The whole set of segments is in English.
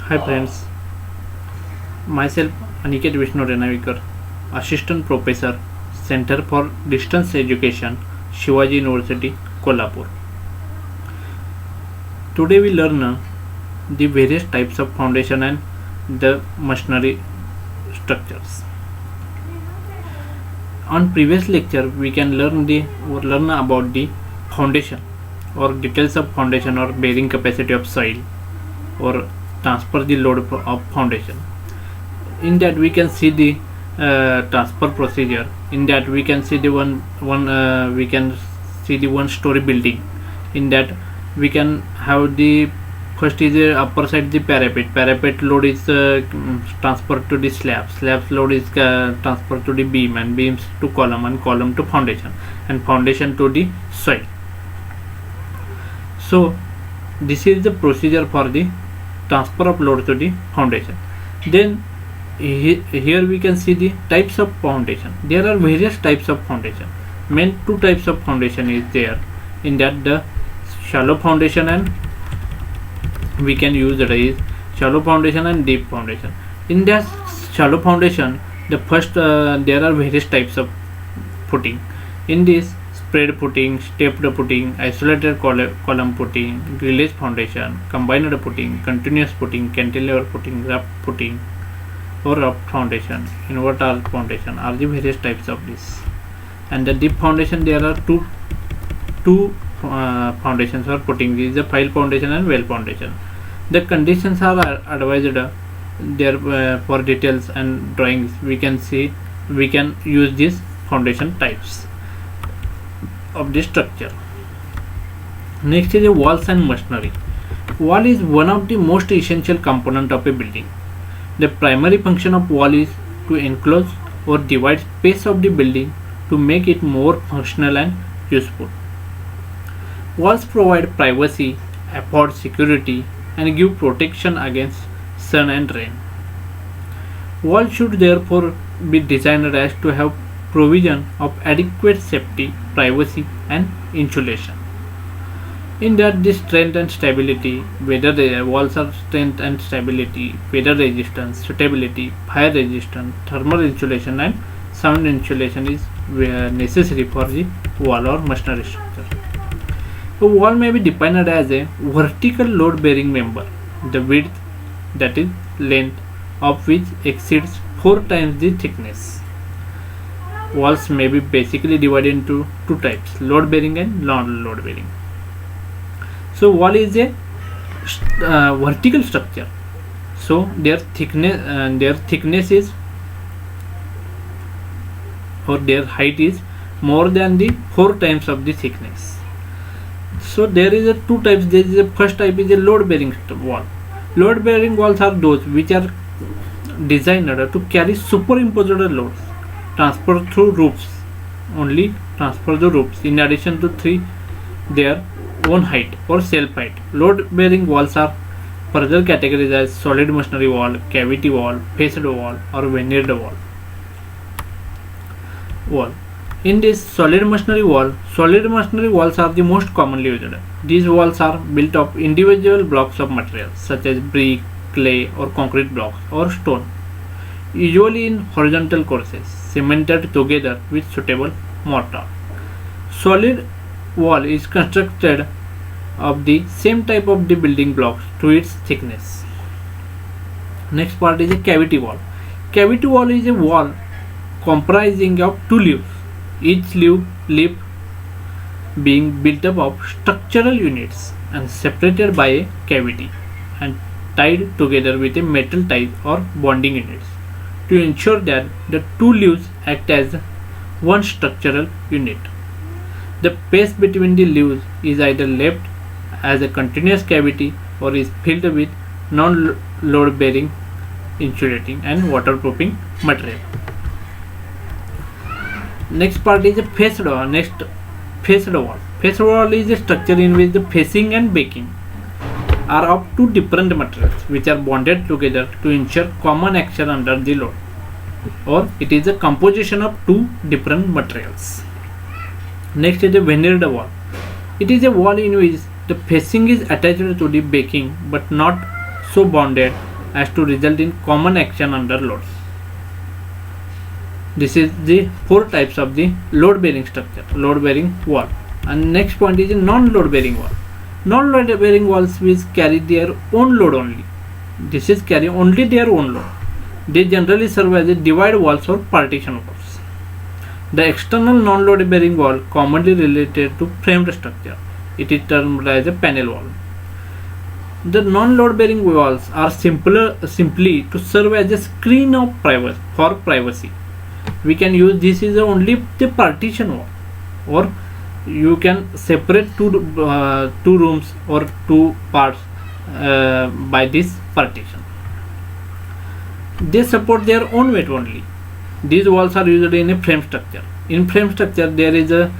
Hi friends, myself Aniket Vishnu Renavikar, Assistant Professor, Center for Distance Education, Shivaji University, Kolhapur. Today we learn the various types of foundation and the masonry structures. On previous lecture we can learn about the foundation or details of foundation or bearing capacity of soil or transfer the load of foundation. In that we can see the transfer procedure. In that we can see the one story building. In that we can have the first is the upper side the parapet load is transferred to the slabs load is transferred to the beam, and beams to column, and column to foundation, and foundation to the soil. So this is the procedure for the transfer of load to the foundation. Then here we can see the types of foundation. There are various types of foundation. Main two types of foundation is there. In that the shallow foundation, and we can use that is shallow foundation and deep foundation. In that shallow foundation, the first there are various types of footing. In this, spread footing, stepped footing, isolated column footing, grillage foundation, combined footing, continuous footing, cantilever footing, raft footing or raft foundation, invert arch foundation are the various types of this. And the deep foundation, there are two foundations or footing. This is the file foundation and well foundation. The conditions are advised there for details and drawings. We can use these foundation types of the structure. Next is the walls and masonry. Wall is one of the most essential component of a building. The primary function of wall is to enclose or divide space of the building to make it more functional and useful. Walls provide privacy, afford security, and give protection against sun and rain. Walls should therefore be designed as to have provision of adequate safety, privacy, and insulation. In that the strength and stability, whether the walls are strength and stability, weather resistance, suitability, fire resistance, thermal insulation, and sound insulation is necessary for the wall or masonry structure. A wall may be defined as a vertical load bearing member, the width, that is length, of which exceeds 4 times the thickness. Walls may be basically divided into two types, load bearing and non-load bearing. So wall is a vertical structure, so their thickness is, or their height is more than the 4 times of the thickness. So there is a two types. There is a first type is a load bearing wall. Load bearing walls are those which are designed to carry superimposed loads transferred through roofs, only transfer the roofs in addition to their own height or self height. Load bearing walls are further categorized as solid masonry wall, cavity wall, faced wall, or veneered wall. In this solid masonry walls are the most commonly used. These walls are built of individual blocks of materials such as brick, clay, or concrete blocks or stone, usually in horizontal courses, cemented together with suitable mortar. Solid wall is constructed of the same type of the building blocks to its thickness. Next part is a cavity wall. Cavity wall is a wall comprising of two leaves, each leaf being built up of structural units and separated by a cavity and tied together with a metal tie or bonding units to ensure that the two leaves act as one structural unit. The space between the leaves is either left as a continuous cavity or is filled with non-load bearing insulating and waterproofing material. Next part is a faced wall. Faced wall is a structure in which the facing and backing are of two different materials which are bonded together to ensure common action under the load, or it is a composition of two different materials. Next is a veneered wall. It is a wall in which the facing is attached to the backing but not so bonded as to result in common action under loads. This is the 4 types of the load bearing structure, load bearing wall. And next point is a non-load bearing wall. Non-load bearing walls which carry their own load only. This is carry only their own load. They generally serve as a divide walls or partition walls. The external non-load bearing wall commonly related to framed structure. It is termed as a panel wall. The non-load bearing walls are simply to serve as a screen of privacy. We can use this is only the partition wall, or you can separate two rooms or 2 parts by this partition. They support their own weight only. These walls are usually in a frame structure. In frame structure there is a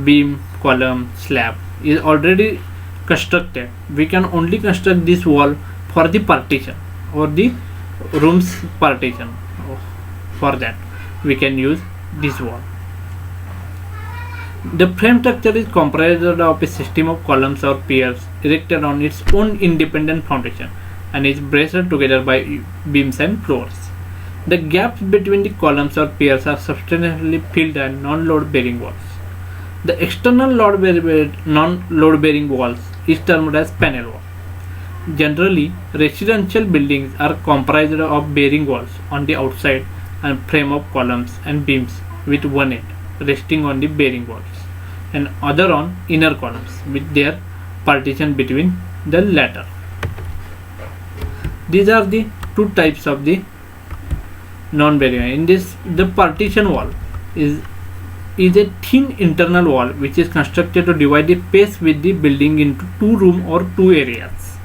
beam, column, slab is already constructed. We can only construct this wall for the partition or the rooms partition. For that we can use this wall. The frame structure is comprised of a system of columns or piers erected on its own independent foundation and is braced together by beams and floors. The gaps between the columns or piers are substantially filled by non-load bearing walls. The external non-load bearing walls is termed as panel wall. Generally, residential buildings are comprised of bearing walls on the outside and frame of columns and beams with one end resting on the bearing walls and other on inner columns with their partition between the latter. These are the 2 types of the non-bearing. In this, the partition wall is a thin internal wall which is constructed to divide the space with the building into 2 rooms or 2 areas.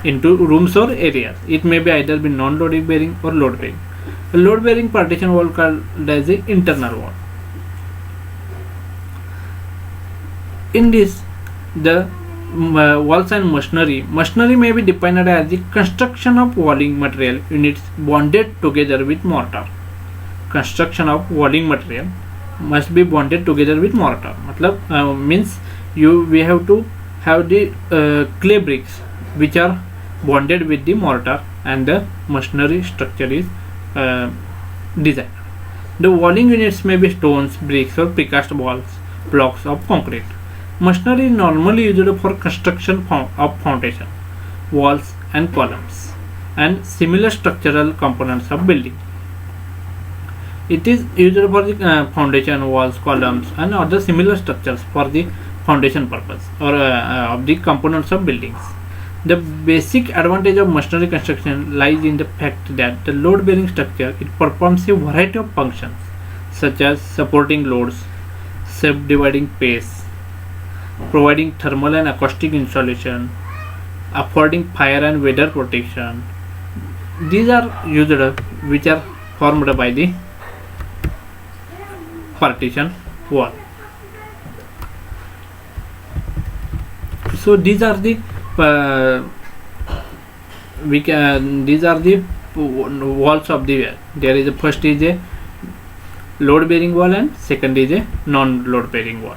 It may be either be non-load bearing or load bearing. A load bearing partition wall called as the internal wall. In this, the walls and machinery may be defined as the construction of walling material units bonded together with mortar. Construction of walling material must be bonded together with mortar. Means we have to have the clay bricks which are bonded with the mortar and the machinery structure is designed. The walling units may be stones, bricks or precast walls, blocks of concrete. Machinery is normally used for construction of foundation, walls and columns and similar structural components of building. It is used for the foundation, walls, columns and other similar structures for the foundation purpose or of the components of buildings. The basic advantage of machinery construction lies in the fact that the load bearing structure it performs a variety of functions such as supporting loads, self-dividing space, providing thermal and acoustic insulation, affording fire and weather protection. These are used which are formed by the partition wall. So these are the walls of the wall. There is first is a load bearing wall and second is a non-load bearing wall.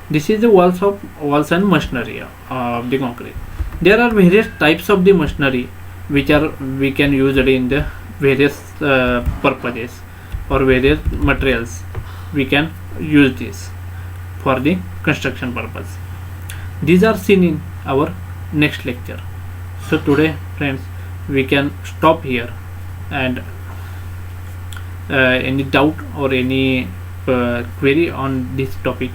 This is the walls and machinery of the concrete. There are various types of the machinery which we can use in the various purposes or various materials. We can use this for the construction purpose. These are seen in our next lecture. So today, friends, we can stop here, and any doubt or any query on this topic,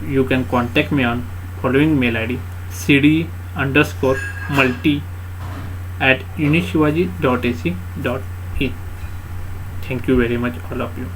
you can contact me on following mail ID cd_multi@unishivaji.ac.in. Thank you very much, all of you.